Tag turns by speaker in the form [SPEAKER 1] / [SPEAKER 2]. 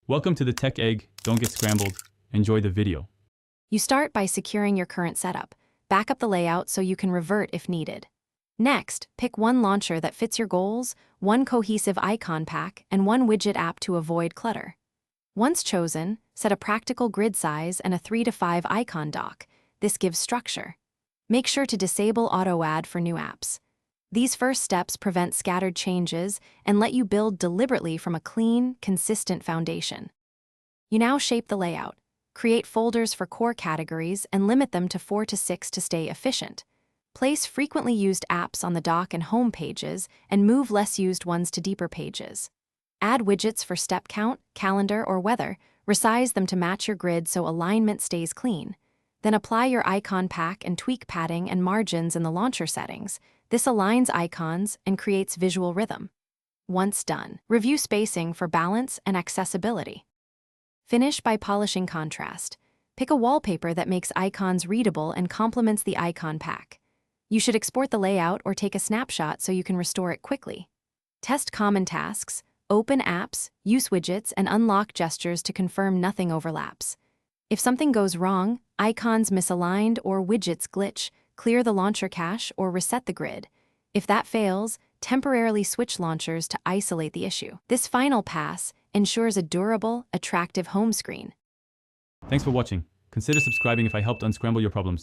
[SPEAKER 1] Welcome to the Tech Egg. Don't get scrambled. Enjoy the video.
[SPEAKER 2] You start by securing your current setup. Back up the layout so you can revert if needed. Next, pick one launcher that fits your goals, one cohesive icon pack, and one widget app to avoid clutter. Once chosen, set a practical grid size and a 3 to 5 icon dock. This gives structure. Make sure to disable auto-add for new apps. These first steps prevent scattered changes and let you build deliberately from a clean, consistent foundation. You now shape the layout. Create folders for core categories and limit them to 4 to 6 to stay efficient. Place frequently used apps on the dock and home pages and move less used ones to deeper pages. Add widgets for step count, calendar, or weather. Resize them to match your grid so alignment stays clean. Then apply your icon pack and tweak padding and margins in the launcher settings. This aligns icons and creates visual rhythm. Once done, review spacing for balance and accessibility. Finish by polishing contrast. Pick a wallpaper that makes icons readable and complements the icon pack. You should export the layout or take a snapshot so you can restore it quickly. Test common tasks, open apps, use widgets, and unlock gestures to confirm nothing overlaps. If something goes wrong, icons misaligned or widgets glitch, clear the launcher cache or reset the grid. If that fails, temporarily switch launchers to isolate the issue. This final pass ensures a durable, attractive home screen.
[SPEAKER 1] Thanks for watching. Consider subscribing if I helped unscramble your problems.